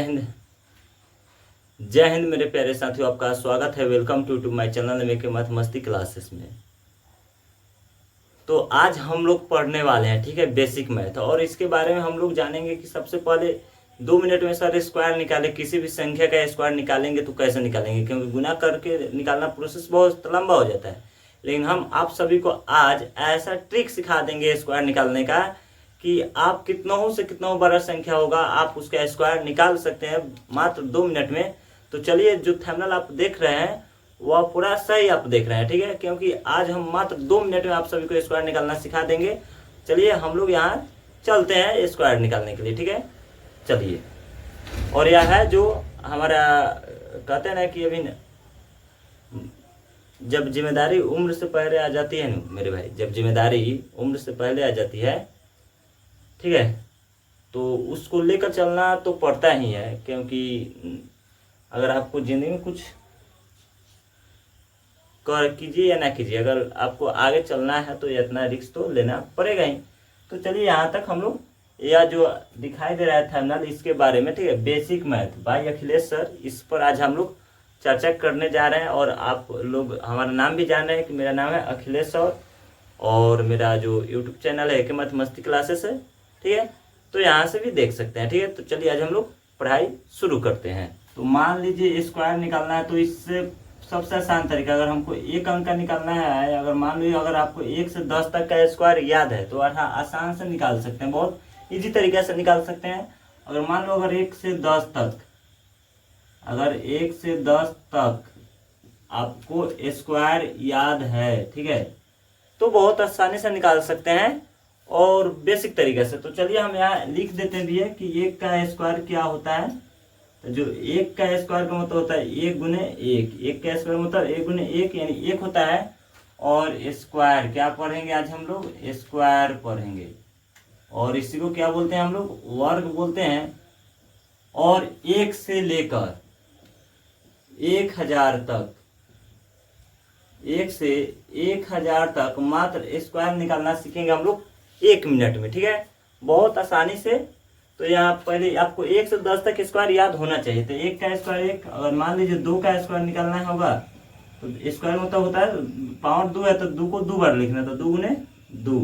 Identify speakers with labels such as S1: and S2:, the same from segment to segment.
S1: हिंद। जय हिंद मेरे प्यारे साथियों, आपका स्वागत है। वेलकम टू माय चैनल मेके मैथ मस्ती क्लासेस में। तो आज हम लोग पढ़ने वाले हैं, ठीक है, बेसिक मैथ। और इसके बारे में हम लोग जानेंगे कि सबसे पहले 2 मिनट में सर स्क्वायर निकाले, किसी भी संख्या का स्क्वायर निकालेंगे तो कैसे निकालेंगे, क्योंकि गुना करके निकालना प्रोसेस बहुत लंबा हो जाता है। लेकिन हम आप सभी को आज ऐसा ट्रिक सिखा देंगे स्क्वायर निकालने का कि आप कितनों से कितना बड़ा संख्या होगा आप उसका स्क्वायर निकाल सकते हैं मात्र 2 मिनट में। तो चलिए, जो थंबनेल आप देख रहे हैं वह पूरा सही आप देख रहे हैं, ठीक है, क्योंकि आज हम मात्र 2 मिनट में आप सभी को स्क्वायर निकालना सिखा देंगे। चलिए हम लोग यहाँ चलते हैं स्क्वायर निकालने के लिए, ठीक है, चलिए। और यह है जो हमारा कहते हैं ना कि अभी जब जिम्मेदारी उम्र से पहले आ जाती है ना मेरे भाई, जब जिम्मेदारी उम्र से पहले आ जाती है, ठीक है, तो उसको लेकर चलना तो पड़ता ही है। क्योंकि अगर आपको जिंदगी में कुछ कर कीजिए या ना कीजिए, अगर आपको आगे चलना है तो इतना रिस्क तो लेना पड़ेगा ही। तो चलिए यहाँ तक हम लोग, यह जो दिखाई दे रहा है थंबनेल, इसके बारे में, ठीक है, basic math bye Akhilesh sir, इस पर आज हम लोग चर्चा करने जा रहे हैं। और आप लोग हमारा नाम भी जान रहे हैं कि मेरा नाम है अखिलेश सर और मेरा जो यूट्यूब चैनल है कि मैथ मस्ती क्लासेस है, ठीक है, तो यहाँ से भी देख सकते हैं, ठीक है। तो चलिए आज हम लोग पढ़ाई शुरू करते हैं। तो मान लीजिए स्क्वायर निकालना है, तो इससे सबसे आसान तरीका, अगर हमको एक अंक का निकालना है, अगर मान लीजिए अगर आपको 1 से 10 तक का स्क्वायर याद है तो आसान से निकाल सकते हैं, बहुत इजी तरीके से निकाल सकते हैं। अगर मान लो अगर 1 से 10 तक, अगर 1 से 10 तक आपको स्क्वायर याद है, ठीक है, तो बहुत आसानी से निकाल सकते हैं और बेसिक तरीके से। तो चलिए हम यहाँ लिख देते हैं भी है कि 1 का स्क्वायर क्या होता है। तो जो 1 का स्क्वायर का मतलब होता है 1 गुने 1, 1 का स्क्वायर मतलब 1 गुने 1 यानी 1 होता है। और स्क्वायर क्या पढ़ेंगे आज हम लोग, स्क्वायर पढ़ेंगे, और इसी को क्या बोलते हैं हम लोग, वर्ग बोलते हैं। और 1 से लेकर 1000 तक, 1 से 1000 तक मात्र स्क्वायर निकालना सीखेंगे हम लोग 1 मिनट में, ठीक है, बहुत आसानी से। तो यहाँ पहले आपको 1 से 10 तक स्क्वायर याद होना चाहिए। तो 1 का स्क्वायर 1, अगर मान लीजिए 2 का स्क्वायर निकालना होगा तो स्क्वायर मतलब होता है पावर 2 है तो 2 को 2 बार लिखना, तो 2 गुने 2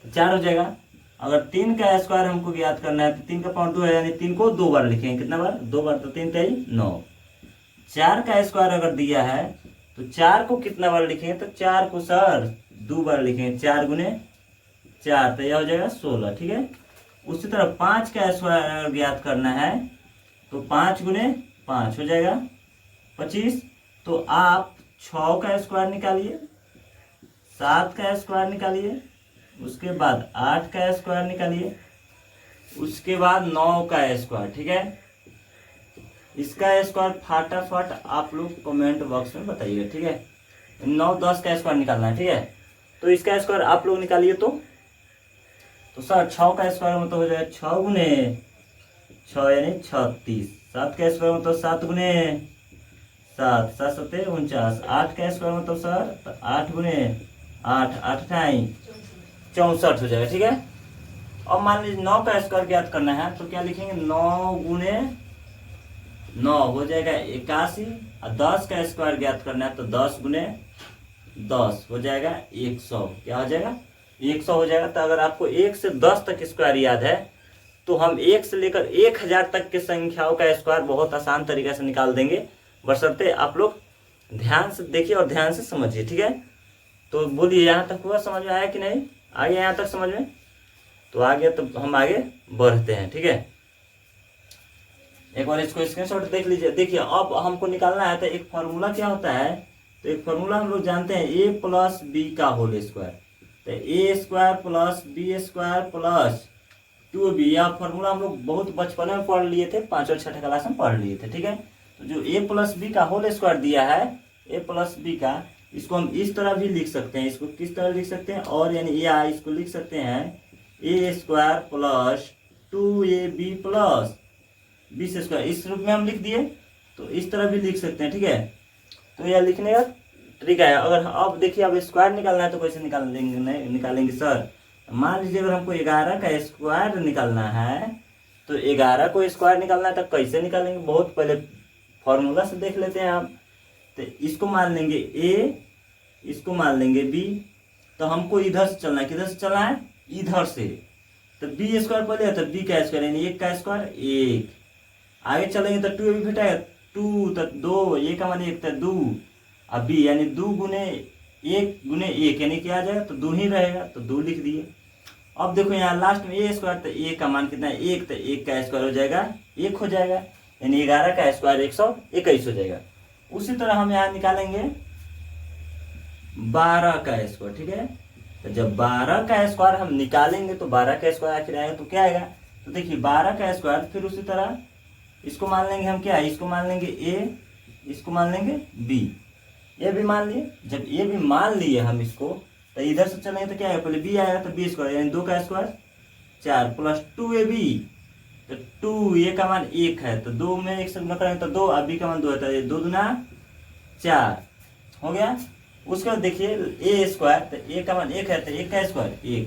S1: 4 हो जाएगा। अगर 3 का स्क्वायर हमको याद करना है तो 3 का पावर 2 है यानी 3 को 2 बार लिखेंगे, कितना बार, 2 बार, तो 3 3 9। 4 का स्क्वायर अगर दिया है तो 4 को कितना बार लिखेंगे, तो 4 को सर 2 बार लिखेंगे, 4 गुने 4, तो यह हो जाएगा 16, ठीक है। उसी तरह 5 का स्क्वायर अगर ज्ञात करना है तो 5 गुने 5 हो जाएगा 25। तो आप 6 का स्क्वायर निकालिए, 7 का स्क्वायर निकालिए, उसके बाद 8 का स्क्वायर निकालिए, उसके बाद 9 का स्क्वायर, ठीक है। इसका स्क्वायर फटाफट आप लोग कमेंट बॉक्स में बताइए, ठीक है। 9 10 का स्क्वायर निकालना है, ठीक है। तो इसका स्क्वायर आप लोग निकालिए। तो सर 6 का स्क्वायर मतलब हो जाएगा 6 गुने 6 यानी 36। 7 का स्क्वायर मतलब 7 गुने 7, 7 7 49। 8 का स्क्वायर मतलब सर 8 गुने 8, 8 ढाई 64 हो जाएगा, ठीक है। अब मान लीजिए 9 का स्क्वायर ज्ञात करना है तो क्या लिखेंगे, 9 गुने 9 हो जाएगा 81। और 10 का स्क्वायर ज्ञात करना है तो 10 गुने 10 हो जाएगा 100, क्या हो जाएगा 100 हो जाएगा। तो अगर आपको 1 से 10 तक स्क्वायर याद है तो हम 1 से लेकर 1000 तक के संख्याओं का स्क्वायर बहुत आसान तरीके से निकाल देंगे, बशर्ते आप लोग ध्यान से देखिए और ध्यान से समझिए, ठीक है। तो बोलिए यहाँ तक हुआ, समझ में आया कि नहीं, आ गया यहाँ तक समझ में? तो आ गया, तो हम आगे बढ़ते हैं, ठीक है। एक बार इसको स्क्रीनशॉट देख लीजिए। देखिए अब हमको निकालना है तो एक फॉर्मूला क्या होता है, तो एक फॉर्मूला हम लोग जानते हैं a प्लस बी का होल स्क्वायर। तो A square plus B square plus 2b, यह फॉर्मूला हम लोग बहुत बचपन में पढ़ लिए थे, 5 और 6 क्लास में पढ़ लिए थे, ठीक है। तो जो a प्लस बी का होल स्क्वायर दिया है, a प्लस बी का, इसको हम इस तरह भी लिख सकते हैं। इसको किस तरह लिख सकते हैं, और यानी या इसको लिख सकते हैं a square plus 2ab plus B square, इस रूप में हम लिख दिए। तो इस तरह भी लिख सकते हैं, ठीक है। तो यह लिखने का तरीका है। अगर अब देखिए अब स्क्वायर निकालना है तो कैसे निकालेंगे सर, मान लीजिए अगर हमको 11 का स्क्वायर निकालना है तो 11 को स्क्वायर निकालना है तो कैसे निकालेंगे, बहुत पहले फॉर्मूला से देख लेते हैं आप। तो इसको मान लेंगे ए, इसको मान लेंगे बी। तो हमको इधर से चलना है, किधर से चलना है, इधर से। तो बी स्क्वायर पहले है तो बी का स्क्वायर यानी 1 का स्क्वायर 1। आगे चलेंगे तो 2 भी भेटाएगा, 2 तो 2, ए का मान 1 तो 2, अब बी यानी 2 गुने 1 गुने 1 यानी क्या आ जाएगा, तो 2 ही रहेगा तो 2 लिख दिए। अब देखो यहाँ लास्ट में ए स्क्वायर, तो ए का मान कितना है 1, तो 1 का स्क्वायर हो जाएगा 1 हो जाएगा, यानी 11 का स्क्वायर 121 हो जाएगा। उसी तरह हम यहाँ निकालेंगे 12 का स्क्वायर, ठीक है। तो जब 12 का स्क्वायर हम निकालेंगे तो 12 का स्क्वायर आखिर आएगा तो क्या आएगा, तो देखिए 12 का स्क्वायर, फिर उसी तरह इसको मान लेंगे हम क्या, इसको मान लेंगे ए, इसको मान लेंगे बी, ये भी मान लिए। जब ये भी मान लिए हम इसको, तो इधर से चलेंगे तो क्या आएगा, पहले बी आएगा तो बी स्क्वायर यानी 2 का स्क्वायर 4 प्लस 2ab, तो 2 ए का मान 1 है तो 2 में 1 से गुना करेंगे तो 2, अब बी का मान 2 है तो 2 दूना 4 हो गया। उसके बाद देखिए ए स्क्वायर, तो ए का मान 1 है तो 1 का स्क्वायर 1,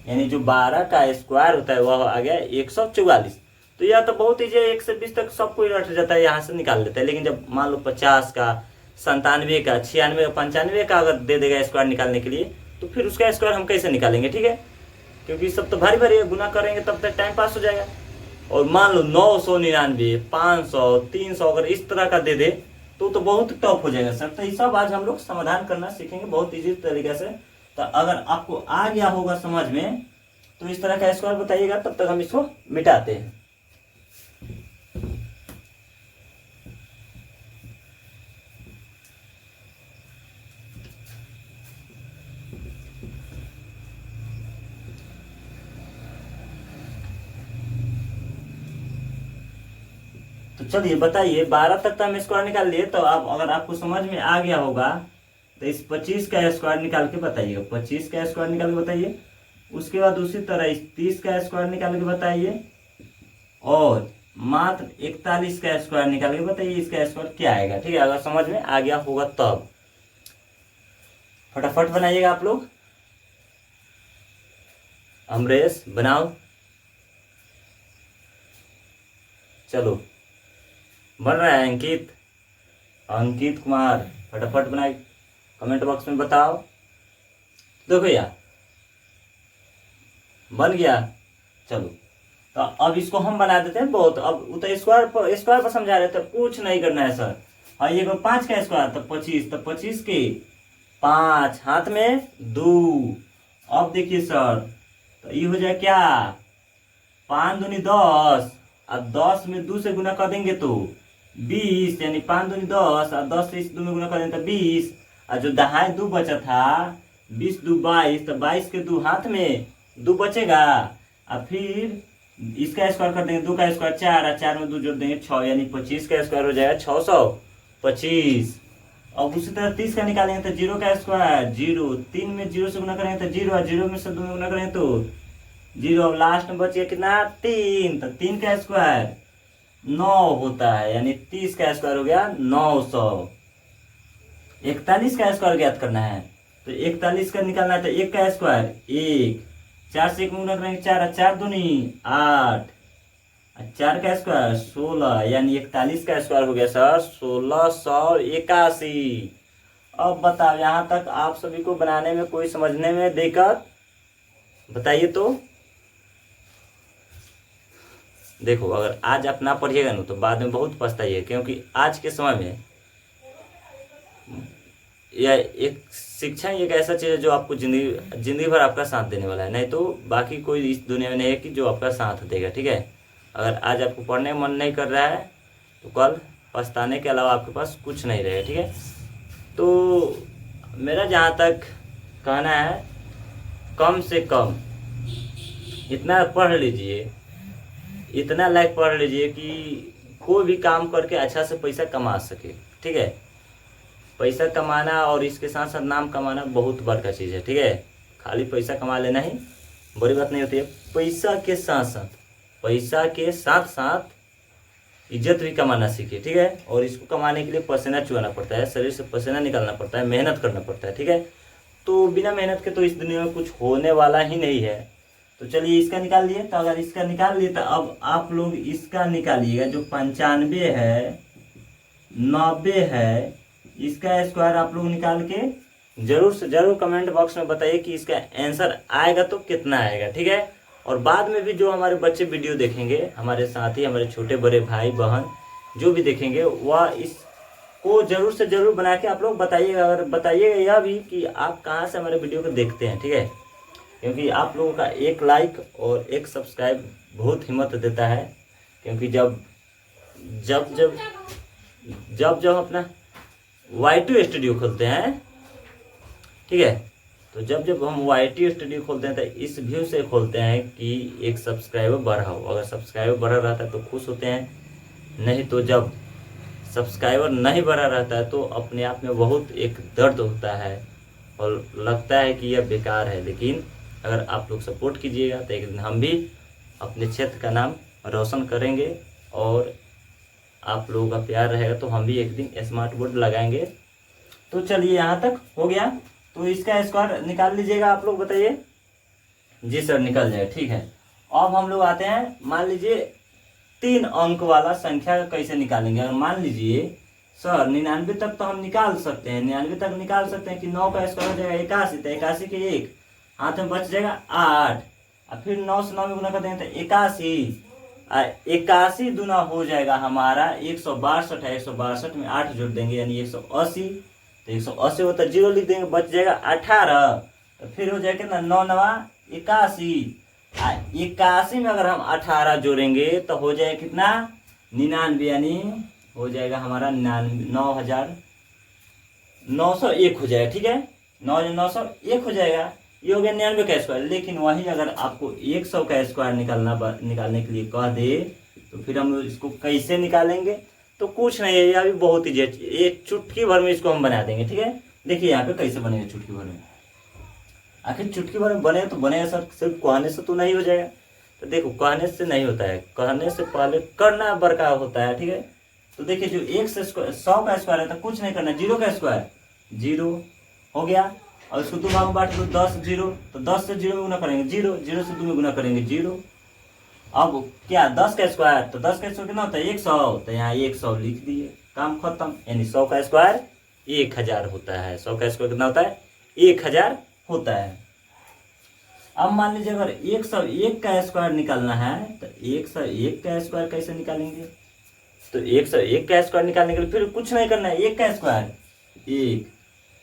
S1: यानी जो 12 का स्क्वायर होता है वह आ गया 144। तो यह तो बहुत ईजी है, 1 से 20 तक सब कोई रट जाता है, यहाँ से निकाल लेता है। लेकिन जब मान लो 50 का, 97 का, 96 का, 95 का अगर दे देगा स्क्वायर निकालने के लिए, तो फिर उसका स्क्वायर हम कैसे निकालेंगे, ठीक है, क्योंकि सब तो भारी भारी है, गुना करेंगे तब तक टाइम पास हो जाएगा। और मान लो 999, 500, 300 अगर इस तरह का दे दे तो बहुत टफ हो जाएगा सर। तो ये सब आज हम लोग समाधान करना सीखेंगे बहुत इजी तरीके से। तो अगर आपको आ गया होगा समझ में तो इस तरह का स्क्वायर बताइएगा, तब तक हम इसको मिटाते हैं। तो चलिए बताइए, 12 तक तो हम स्क्वायर निकाल लिए, तो आप अगर आपको समझ में आ गया होगा तो इस 25 का स्क्वायर निकाल के बताइए, 25 का स्क्वायर निकाल के बताइए। उसके बाद उसी तरह इस 30 का स्क्वायर निकाल के बताइए, और मात्र 41 का स्क्वायर निकाल के बताइए इसका स्क्वायर क्या आएगा, ठीक है। अगर समझ में आ गया होगा तब फटाफट बनाइएगा आप लोग। अमरेश बनाओ, चलो बन रहा है। अंकित, अंकित कुमार फटाफट बनाए, कमेंट बॉक्स में बताओ। देखो यार बन गया, चलो तो अब इसको हम बना देते हैं बहुत। अब तो स्क्वायर पर समझा रहे थे, कुछ नहीं करना है सर। और ये 5 का स्क्वायर तो 25, तो 25 के 5 हाथ में 2। अब देखिए सर, तो ये हो जाए क्या, 5 दूनी 10, अब 10 में 2 से गुना कर देंगे तो 20, यानी 5 दूनी 10, और 10 से इस 2 में गुना कर देंगे तो 20, और जो दहाई 2 बचा था 20 2 22, तो 22 के 2 हाथ में 2 बचेगा, और फिर इसका स्क्वायर कर देंगे, 2 का स्क्वायर 4, और 4 में 2 जोड़ देंगे 6, यानी 25 का स्क्वायर हो जाएगा 625। अब उसी तरह 30 का निकालेंगे तो 0 का स्क्वायर 0, 3 में 0 से गुना करेंगे तो 0, और 0 में से 2 में गुना करेंगे तो 0। अब लास्ट में बचिए कितना 3, तो 3 का स्क्वायर 9 होता है, यानी 30 का स्क्वायर हो गया 900। 41 का स्क्वायर ज्ञात करना है, तो 41 का निकालना है तो 1 का स्क्वायर 1, 4 से 1 में गुना करेंगे 4, और 4 दूनी 8, 4 का स्क्वायर 16, यानी 41 का स्क्वायर हो गया सर 1681। अब बताओ यहाँ तक आप सभी को बनाने में कोई समझने में दिक्कत बताइए तो। देखो अगर आज आप ना पढ़िएगा ना तो बाद में बहुत पछताइए, क्योंकि आज के समय में यह एक शिक्षा एक ऐसा चीज़ है जो आपको जिंदगी भर आपका साथ देने वाला है। नहीं तो बाकी कोई इस दुनिया में नहीं है कि जो आपका साथ देगा, ठीक है। अगर आज आपको पढ़ने का मन नहीं कर रहा है तो कल पछताने के अलावा आपके पास कुछ नहीं रहेगा, ठीक है। तो मेरा जहाँ तक कहना है, कम से कम इतना पढ़ लीजिए, इतना लायक पढ़ लीजिए कि कोई भी काम करके अच्छा से पैसा कमा सके, ठीक है। पैसा कमाना और इसके साथ साथ नाम कमाना बहुत बड़का चीज़ है, ठीक है। खाली पैसा कमा लेना ही बड़ी बात नहीं होती है, पैसा के साथ साथ इज्जत भी कमाना सीखिए, ठीक है। और इसको कमाने के लिए पसीना चुहाना पड़ता है, शरीर से पसीना निकालना पड़ता है, मेहनत करना पड़ता है, ठीक है। तो बिना मेहनत के तो इस दुनिया में कुछ होने वाला ही नहीं है। तो चलिए इसका निकाल लिए। तो अगर इसका निकाल लिए तो अब आप लोग इसका निकालिएगा, जो 95 है, 90 है, इसका स्क्वायर आप लोग निकाल के जरूर से जरूर कमेंट बॉक्स में बताइए कि इसका आंसर आएगा तो कितना आएगा, ठीक है। और बाद में भी जो हमारे बच्चे वीडियो देखेंगे, हमारे साथी, हमारे छोटे बड़े भाई बहन जो भी देखेंगे, वह इसको जरूर से जरूर बना के आप लोग बताइएगा। और बताइएगा यह भी कि आप कहाँ से हमारे वीडियो को देखते हैं, ठीक है। क्योंकि आप लोगों का एक लाइक और एक सब्सक्राइब बहुत हिम्मत देता है। क्योंकि जब जब जब जब जब अपना Y2 स्टूडियो खोलते हैं, ठीक है, तो जब जब हम Y2 स्टूडियो खोलते हैं तो इस व्यू से खोलते हैं कि एक सब्सक्राइबर बढ़ा हो। अगर सब्सक्राइबर बढ़ा रहता है तो खुश होते हैं, नहीं तो जब सब्सक्राइबर नहीं बढ़ा रहता है तो अपने आप में बहुत एक दर्द होता है और लगता है कि यह बेकार है। लेकिन अगर आप लोग सपोर्ट कीजिएगा तो एक दिन हम भी अपने क्षेत्र का नाम रोशन करेंगे और आप लोगों का प्यार रहेगा तो हम भी एक दिन स्मार्ट बोर्ड लगाएंगे। तो चलिए यहाँ तक हो गया। तो इसका स्क्वायर निकाल लीजिएगा आप लोग, बताइए। जी सर निकल जाए, ठीक है। अब हम लोग आते हैं, मान लीजिए 3 अंक वाला संख्या कैसे निकालेंगे। अगर मान लीजिए सर 99 तक तो हम निकाल सकते हैं, 99 तक निकाल सकते हैं कि 9 का स्क्वायर हो जाएगा 81, तो 81 के 1 हाथ में बच जाएगा 8, और फिर 9 से 9 में गुना कर देंगे तो 81, 81 दूना हो जाएगा हमारा 162 है। 162 में 8 जोड़ देंगे यानी 180, तो 180 होता है 0 लिख देंगे, बच जाएगा 18। तो फिर हो जाएगा ना 9 9 81, 81 में अगर हम 18 जोड़ेंगे तो हो जाएगा कितना 99, यानी हो जाएगा हमारा 9,901 हो जाएगा, ठीक है। 9,901 हो जाएगा, ये हो गया 99 का स्क्वायर। लेकिन वही अगर आपको 100 का स्क्वायर निकालने के लिए कह दे तो फिर हम इसको कैसे निकालेंगे। तो कुछ नहीं है, यह भी बहुत ईजी है, एक चुटकी भर में इसको हम बना देंगे, ठीक है। देखिए यहाँ पे कैसे बनेगा चुटकी भर में। आखिर चुटकी भर में बने तो बनेगा सर, सिर्फ कहने से तो नहीं हो जाएगा। तो देखो कहने से नहीं होता है, कहने से पहले करना बड़का होता है, ठीक है। तो देखिए जो 100 का स्क्वायर है तो कुछ नहीं करना, 0 का स्क्वायर 0 हो गया। और इसको 2 भाग में बांट दो, 10 0, तो 10 से 0 में गुना करेंगे 0, 0 से 2 में गुना करेंगे 0। अब क्या 10 का स्क्वायर, तो 10 का स्क्वायर कितना होता है 100, तो यहाँ 100 लिख दिए, काम खत्म। यानी 100 का स्क्वायर 1000 होता है। 100 का स्क्वायर कितना होता है 1000 होता है। अब मान लीजिए अगर 101 का स्क्वायर निकालना है तो 101 का स्क्वायर कैसे निकालेंगे। तो 101 का स्क्वायर निकालने के लिए फिर कुछ नहीं करना है, 1 का स्क्वायर 1,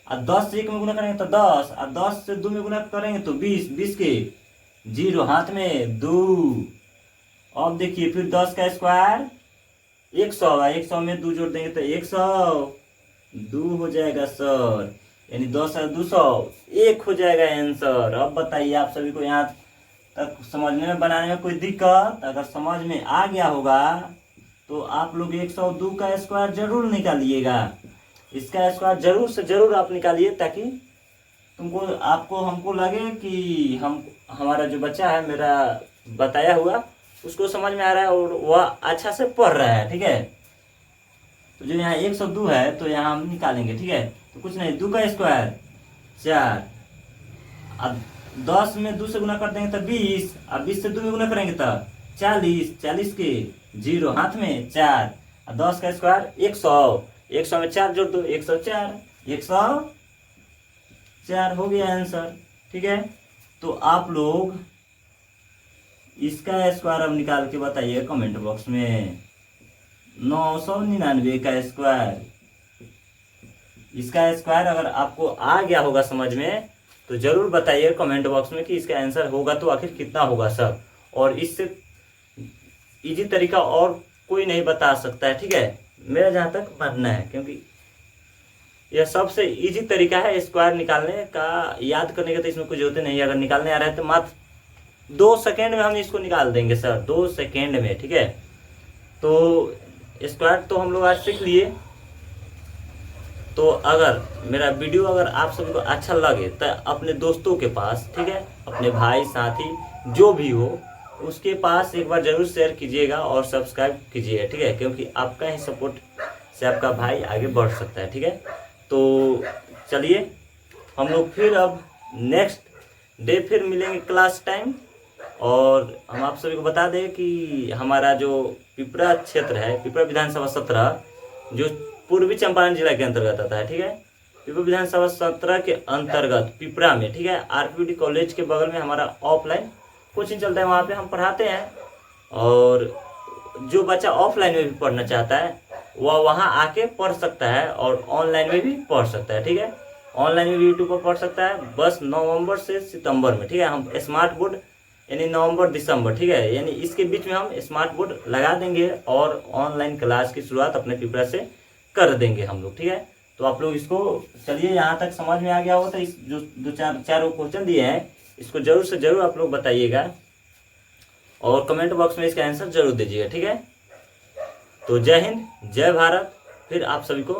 S1: और 10 से 1 में गुना करेंगे तो 10, और 10 से 2 में गुना करेंगे तो 20, 20 के 0 हाथ में 2। अब देखिए फिर 10 का स्क्वायर 100 है, 100 में 2 जोड़ देंगे तो 102 हो जाएगा सर, यानी 10 है 200, 1 हो जाएगा आंसर। अब बताइए आप सभी को यहाँ तक समझने में बनाने में कोई दिक्कत। अगर समझ में आ गया होगा तो आप लोग 102 का स्क्वायर जरूर निकालिएगा। इसका स्क्वायर जरूर से जरूर आप निकालिए ताकि हमको लगे कि हमारा जो बच्चा है मेरा बताया हुआ उसको समझ में आ रहा है और वह अच्छा से पढ़ रहा है, ठीक है। तो जो यहाँ 102 है तो यहाँ हम निकालेंगे, ठीक है। तो कुछ नहीं, 2 का स्क्वायर 4, अब 10 में 2 से गुना कर देंगे तो 20, अब 20 से 2 में गुना करेंगे तो 40, 40 के 0 हाथ में 4, और 10 का स्क्वायर 100, 100 में 4 जोड़ दो 104, 104 हो गया आंसर, ठीक है। तो आप लोग इसका स्क्वायर अब निकाल के बताइए कमेंट बॉक्स में। 999 का स्क्वायर, इसका स्क्वायर अगर आपको आ गया होगा समझ में तो जरूर बताइए कमेंट बॉक्स में कि इसका आंसर होगा तो आखिर कितना होगा सर। और इससे इजी तरीका और कोई नहीं बता सकता है, ठीक है, मेरा जहाँ तक मानना है। क्योंकि यह सबसे इजी तरीका है स्क्वायर निकालने का, याद करने का तो इसमें कुछ होते नहीं। अगर निकालने आ रहा है तो मात्र 2 सेकेंड में हम इसको निकाल देंगे सर, 2 सेकेंड में, ठीक है। तो स्क्वायर तो हम लोग आज सीख लिए। तो अगर मेरा वीडियो अगर आप सभी को अच्छा लगे तो अपने दोस्तों के पास, ठीक है, अपने भाई साथी जो भी हो उसके पास एक बार जरूर शेयर कीजिएगा और सब्सक्राइब कीजिएगा, ठीक है। क्योंकि आपका ही सपोर्ट से आपका भाई आगे बढ़ सकता है, ठीक है। तो चलिए हम लोग फिर अब नेक्स्ट डे फिर मिलेंगे क्लास टाइम। और हम आप सभी को बता दें कि हमारा जो पिपरा क्षेत्र है, पिपरा विधानसभा 17, जो पूर्वी चंपारण जिला के अंतर्गत आता है, ठीक है। पिपरा विधानसभा 17 के अंतर्गत पिपरा में, ठीक है, आरपीडी कॉलेज के बगल में हमारा ऑफलाइन कोचिंग चलता है, वहाँ पे हम पढ़ाते हैं। और जो बच्चा ऑफलाइन में भी पढ़ना चाहता है वह वहाँ आके पढ़ सकता है और ऑनलाइन में भी पढ़ सकता है, ठीक है। ऑनलाइन में भी यूट्यूब पर पढ़ सकता है। बस नवंबर से सितंबर में, ठीक है, हम स्मार्ट बोर्ड यानी नवंबर दिसंबर, ठीक है, यानी इसके बीच में हम स्मार्ट बोर्ड लगा देंगे और ऑनलाइन क्लास की शुरुआत अपने पिपरा से कर देंगे हम लोग, ठीक है। तो आप लोग इसको, चलिए यहाँ तक समझ में आ गया हो तो इस जो दो चार क्वेश्चन दिए हैं इसको जरूर से जरूर आप लोग बताइएगा और कमेंट बॉक्स में इसका आंसर जरूर दीजिएगा, ठीक है। तो जय हिंद, जय भारत। फिर आप सभी को